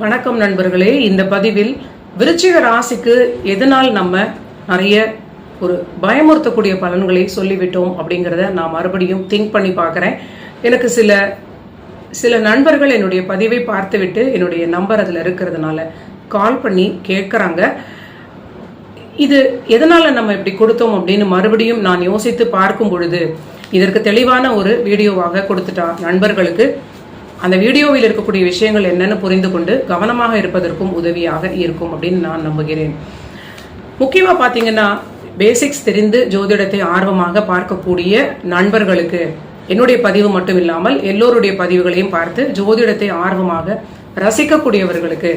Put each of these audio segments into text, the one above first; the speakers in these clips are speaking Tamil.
வணக்கம் நண்பர்களே. இந்த பதிவில் விருச்சிக ராசிக்கு எதனால் நம்ம நிறைய ஒரு பயமுறுத்தக்கூடிய பலன்களை சொல்லிவிட்டோம் அப்படிங்கிறத நான் மறுபடியும் திங்க் பண்ணி பார்க்குறேன். எனக்கு சில நண்பர்கள் என்னுடைய பதிவை பார்த்துவிட்டு என்னுடைய நம்பர் அதில் இருக்கிறதுனால கால் பண்ணி கேட்குறாங்க, இது எதனால் நம்ம இப்படி கொடுத்தோம் அப்படின்னு மறுபடியும் நான் யோசித்து பார்க்கும் பொழுது இதற்கு தெளிவான ஒரு வீடியோவாக கொடுத்துட்டா நண்பர்களுக்கு அந்த வீடியோவில் இருக்கக்கூடிய விஷயங்கள் என்னன்னு புரிந்து கொண்டு கவனமாக இருப்பதற்கும் உதவியாக இருக்கும் அப்படின்னு நான் நம்புகிறேன். முக்கியமாக பார்த்தீங்கன்னா, பேசிக்ஸ் தெரிந்து ஜோதிடத்தை ஆர்வமாக பார்க்கக்கூடிய நண்பர்களுக்கு என்னுடைய பதிவு மட்டும் இல்லாமல் எல்லோருடைய பதிவுகளையும் பார்த்து ஜோதிடத்தை ஆர்வமாக ரசிக்கக்கூடியவர்களுக்கு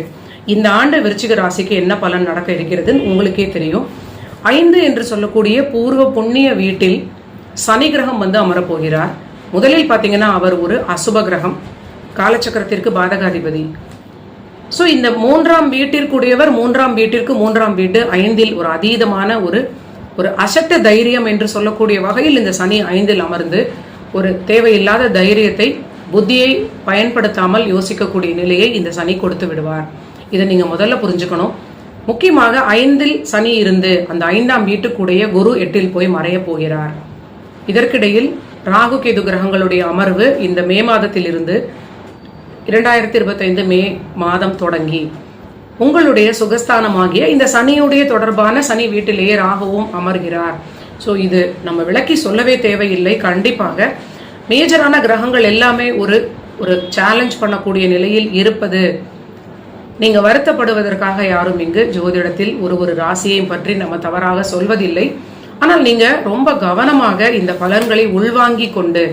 இந்த ஆண்டு விருச்சிக ராசிக்கு என்ன பலன் நடக்க இருக்கிறதுன்னு உங்களுக்கே தெரியும். 5 என்று சொல்லக்கூடிய பூர்வ புண்ணிய வீட்டில் சனி கிரகம் அமரப்போகிறார். முதலில் பார்த்தீங்கன்னா அவர் ஒரு அசுப கிரகம், காலச்சக்கரத்திற்கு பாதகாதிபதி. ஸோ இந்த 3ஆம் வீட்டிற்குடையவர் 3ஆம் வீட்டிற்கு 3ஆம் வீடு 5இல் ஒரு அதீதமான ஒரு அசட்ட தைரியம் என்று சொல்லக்கூடிய வகையில் இந்த சனி 5இல் அமர்ந்து ஒரு தேவையில்லாத தைரியத்தை புத்தியை பயன்படுத்தாமல் யோசிக்கக்கூடிய நிலையை இந்த சனி கொடுத்து விடுவார். இதை நீங்க முதல்ல புரிஞ்சுக்கணும். முக்கியமாக 5இல் சனி இருந்து அந்த 5ஆம் வீட்டுக்குடைய குரு 8இல் போய் மறைய போகிறார். இதற்கிடையில் ராகு கேது கிரகங்களுடைய அமர்வு இந்த மே மாதத்தில் இருந்து 2025 மே மாதம் தொடங்கி உங்களுடைய சுகஸ்தானமாகிய இந்த சனியுடைய தொடர்பான சனி வீட்டிலேயே ராகுவும் அமர்கிறார். ஸோ இது நம்ம விளக்கி சொல்லவே தேவையில்லை. கண்டிப்பாக மேஜரான கிரகங்கள் எல்லாமே ஒரு சேலஞ்ச் பண்ணக்கூடிய நிலையில் இருப்பது. நீங்க வருத்தப்படுவதற்காக யாரும் இங்கு ஜோதிடத்தில் ஒரு ராசியை பற்றி நம்ம தவறாக சொல்வதில்லை. ஆனால் நீங்க ரொம்ப கவனமாக இந்த பலன்களை உள்வாங்கி கொண்டு,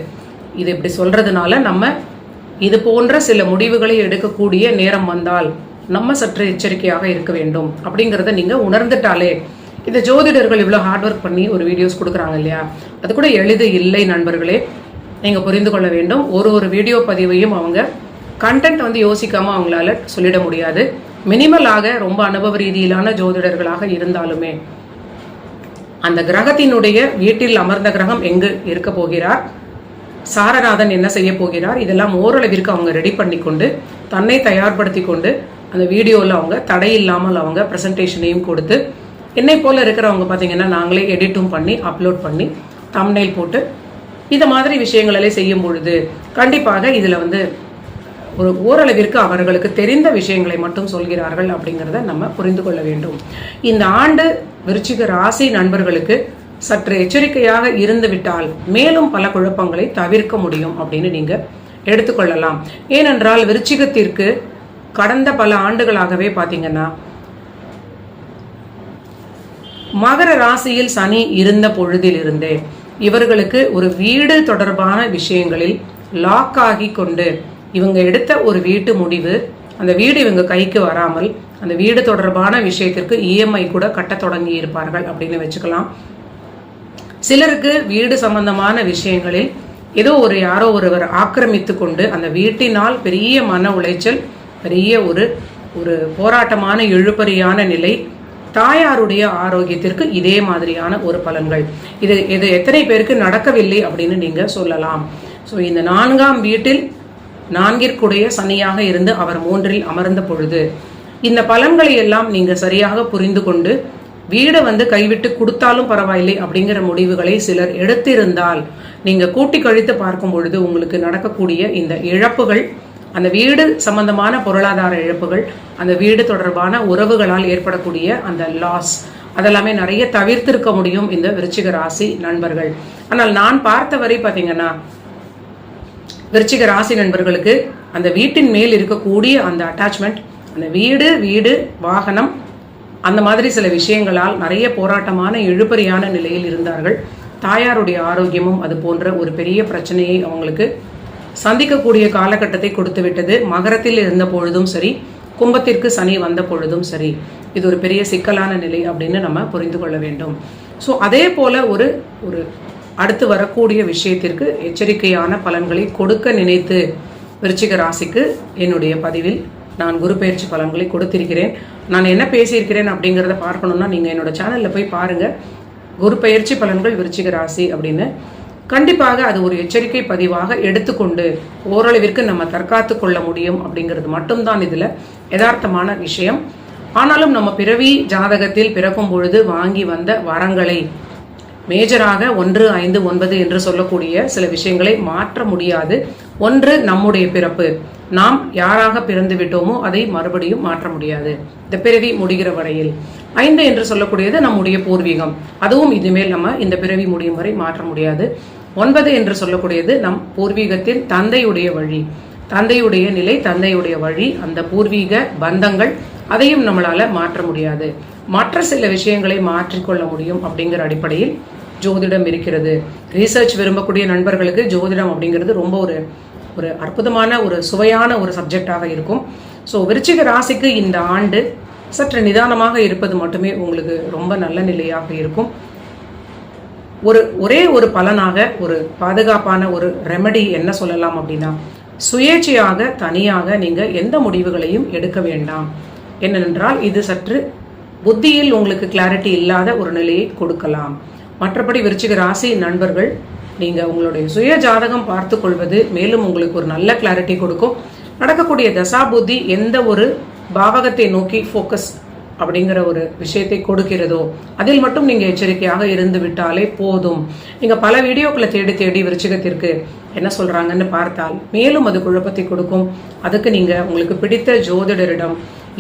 இது இப்படி சொல்றதுனால நம்ம இது போன்ற சில முடிவுகளை எடுக்கக்கூடிய நேரம் வந்தால் நம்ம சற்று எச்சரிக்கையாக இருக்க வேண்டும் அப்படிங்கிறத நீங்க உணர்ந்துட்டாலே, இந்த ஜோதிடர்கள் இவ்வளவு ஹார்ட் ஒர்க் பண்ணி ஒரு வீடியோஸ் கொடுக்குறாங்க இல்லையா, அது கூட எளிது இல்லை நண்பர்களே. நீங்க புரிந்து கொள்ள வேண்டும். ஒரு வீடியோ பதிவையும் அவங்க கண்டென்ட் யோசிக்காம அவங்களால சொல்லிட முடியாது. மினிமலாக ரொம்ப அனுபவ ரீதியிலான ஜோதிடர்களாக இருந்தாலுமே அந்த கிரகத்தினுடைய வீட்டில் அமர்ந்த கிரகம் எங்கு இருக்க போகிறார், சாரநாதன் என்ன செய்ய போகிறார், இதெல்லாம் ஓரளவிற்கு அவங்க ரெடி பண்ணி கொண்டு தன்னை தயார்படுத்தி கொண்டு அந்த வீடியோவில் அவங்க தடையில்லாமல் அவங்க ப்ரெசன்டேஷனையும் கொடுத்து, என்னை போல இருக்கிறவங்க பார்த்தீங்கன்னா நாங்களே எடிட்டும் பண்ணி அப்லோட் பண்ணி தம்ப்நெயில் போட்டு இந்த மாதிரி விஷயங்களே செய்யும் பொழுது கண்டிப்பாக இதில் ஒரு ஓரளவிற்கு அவர்களுக்கு தெரிந்த விஷயங்களை மட்டும் சொல்கிறார்கள் அப்படிங்கிறத நம்ம புரிந்து கொள்ள வேண்டும். இந்த ஆண்டு விருச்சிக ராசி நண்பர்களுக்கு சற்று எச்சரிக்கையாக இருந்து விட்டால் மேலும் பல குழப்பங்களை தவிர்க்க முடியும் அப்படின்னு நீங்க எடுத்துக்கொள்ளலாம். ஏனென்றால் விருச்சிகத்திற்கு கடந்த பல ஆண்டுகளாகவே பார்த்தீங்கன்னா மகர ராசியில் சனி இருந்த பொழுதிலிருந்தே இவர்களுக்கு ஒரு வீடு தொடர்பான விஷயங்களில் லாக் ஆகி கொண்டு இவங்க எடுத்த ஒரு வீட்டு முடிவு, அந்த வீடு இவங்க கைக்கு வராமல் அந்த வீடு தொடர்பான விஷயத்திற்கு இஎம்ஐ கூட கட்ட தொடங்கி இருப்பார்கள் அப்படின்னு வச்சுக்கலாம். சிலருக்கு வீடு சம்பந்தமான விஷயங்களில் ஏதோ யாரோ ஒருவர் ஆக்கிரமித்து கொண்டு அந்த வீட்டினால் பெரிய மன உளைச்சல், பெரிய ஒரு போராட்டமான இழுபறியான நிலை, தாயாருடைய ஆரோக்கியத்திற்கு இதே மாதிரியான ஒரு பலன்கள். இது எத்தனை பேருக்கு நடக்கவில்லை அப்படின்னு நீங்க சொல்லலாம். ஸோ இந்த 4ஆம் வீட்டில் 4ற்குடைய சனியாக இருந்து அவர் 3இல் அமர்ந்த பொழுது இந்த பலன்களை எல்லாம் நீங்க சரியாக புரிந்து கொண்டு வீடை கைவிட்டு கொடுத்தாலும் பரவாயில்லை அப்படிங்கிற முடிவுகளை சிலர் எடுத்திருந்தால் நீங்க கூட்டி கழித்து பார்க்கும் பொழுது உங்களுக்கு நடக்கக்கூடிய இந்த இழப்புகள், அந்த வீடு சம்பந்தமான பொருளாதார இழப்புகள், அந்த வீடு தொடர்பான உறவுகளால் ஏற்படக்கூடிய அந்த லாஸ், அதெல்லாமே நிறைய தவிர்த்திருக்க முடியும் இந்த விருச்சிக ராசி நண்பர்கள். ஆனால் நான் பார்த்தவரை பார்த்தீங்கன்னா விருச்சிக ராசி நண்பர்களுக்கு அந்த வீட்டின் மேல் இருக்கக்கூடிய அந்த அட்டாச்மெண்ட், அந்த வீடு வாகனம், அந்த மாதிரி சில விஷயங்களால் நிறைய போராட்டமான இழுபறியான நிலையில் இருந்தார்கள். தாயாருடைய ஆரோக்கியமும் அது போன்ற ஒரு பெரிய பிரச்சனையை அவங்களுக்கு சந்திக்கக்கூடிய காலகட்டத்தை கொடுத்து விட்டது. மகரத்தில் இருந்த பொழுதும் சரி, கும்பத்திற்கு சனி வந்த பொழுதும் சரி, இது ஒரு பெரிய சிக்கலான நிலை அப்படின்னு நம்ம புரிந்து கொள்ள வேண்டும். ஸோ அதே போல ஒரு அடுத்து வரக்கூடிய விஷயத்திற்கு எச்சரிக்கையான பலன்களை கொடுக்க நினைத்து விருச்சிக ராசிக்கு என்னுடைய பதிவில் நான் குரு பயிற்சி பலன்களை கொடுத்திருக்கிறேன். நான் என்ன பேசியிருக்கிறேன் அப்படிங்கிறத பார்க்கணும்னா நீங்கள் என்னோட சேனலில் போய் பாருங்கள். குரு பயிற்சி பலன்கள் விருச்சிக ராசி அப்படின்னு கண்டிப்பாக அது ஒரு எச்சரிக்கை பதிவாக எடுத்துக்கொண்டு ஓரளவிற்கு நம்ம தற்காத்து கொள்ள முடியும் அப்படிங்கிறது மட்டும்தான் இதுல யதார்த்தமான விஷயம். ஆனாலும் நம்ம பிறவி ஜாதகத்தில் பிறக்கும் பொழுது வாங்கி வந்த வரங்களை மேஜராக 1, 5, 9 என்று சொல்லக்கூடிய சில விஷயங்களை மாற்ற முடியாது. ஒன்று நம்முடைய பிறப்பு, நாம் யாராக பிறந்து விட்டோமோ அதை மறுபடியும் மாற்ற முடியாது இந்த பிறவி முடிகிற வரையில். 5 என்று சொல்லக்கூடியது நம்முடைய பூர்வீகம், அதுவும் இதுமேல் நம்ம இந்த பிறவி முடியும் வரை மாற்ற முடியாது. 9 என்று சொல்லக்கூடியது நம் பூர்வீகத்தின் தந்தையுடைய வழி, தந்தையுடைய நிலை, தந்தையுடைய வழி, அந்த பூர்வீக பந்தங்கள், அதையும் நம்மளால மாற்ற முடியாது. மற்ற சில விஷயங்களை மாற்றிக்கொள்ள முடியும் அப்படிங்கிற அடிப்படையில் ஜோதிடம் இருக்கிறது. ரீசர்ச் விரும்பக்கூடிய நண்பர்களுக்கு ஜோதிடம் அப்படிங்கிறது ரொம்ப ஒரு அற்புதமான ஒரு சுவையான ஒரு சப்ஜெக்டாக இருக்கும். ஸோ விருச்சிக ராசிக்கு இந்த ஆண்டு சற்று நிதானமாக இருப்பது மட்டுமே உங்களுக்கு ரொம்ப நல்ல நிலையாக இருக்கும். ஒரே ஒரு பலனாக ஒரு பாதுகாப்பான ஒரு ரெமெடி என்ன சொல்லலாம் அப்படின்னா, சுயேட்சையாக தனியாக நீங்க எந்த முடிவுகளையும் எடுக்க வேண்டாம். என்னென்றால் இது சற்று புத்தியில் உங்களுக்கு கிளாரிட்டி இல்லாத ஒரு நிலையை கொடுக்கலாம். மற்றபடி விருச்சிக ராசி நண்பர்கள், நீங்க உங்களுடைய சுய ஜாதகம் பார்த்து கொள்வது மேலும் உங்களுக்கு ஒரு நல்ல கிளாரிட்டி கொடுக்கும். நடக்கக்கூடிய தசா புத்தி எந்த ஒரு பாவகத்தை நோக்கி ஃபோக்கஸ் அப்படிங்கிற ஒரு விஷயத்தை கொடுக்கிறதோ அதில் மட்டும் நீங்க எச்சரிக்கையாக இருந்து விட்டாலே போதும். நீங்க பல வீடியோக்களை தேடி தேடி விருச்சிகத்திற்கு என்ன சொல்றாங்கன்னு பார்த்தால் மேலும் அது குழப்பத்தை கொடுக்கும். அதுக்கு நீங்க உங்களுக்கு பிடித்த ஜோதிடரிடம்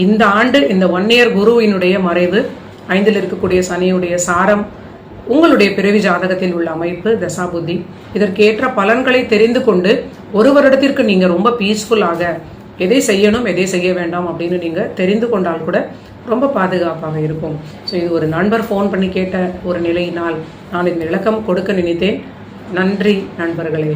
இந்த ஆண்டு இந்த 1 year குருவினுடைய மறைவு, 5ல் இருக்கக்கூடிய சனியுடைய சாரம், உங்களுடைய பிறவி ஜாதகத்தில் உள்ள அமைப்பு, தசாபுத்தி, இதற்கேற்ற பலன்களை தெரிந்து கொண்டு ஒரு வருடத்திற்கு நீங்க ரொம்ப பீஸ்ஃபுல்லாக எதை செய்யணும் எதை செய்ய வேண்டாம் அப்படின்னு நீங்க தெரிந்து கொண்டால் கூட ரொம்ப பாதுகாப்பாக இருக்கும். ஸோ இது ஒரு நண்பர் ஃபோன் பண்ணி கேட்ட ஒரு நிலையினால் நான் இந்த விளக்கம் கொடுக்க நினைத்தேன். நன்றி நண்பர்களே.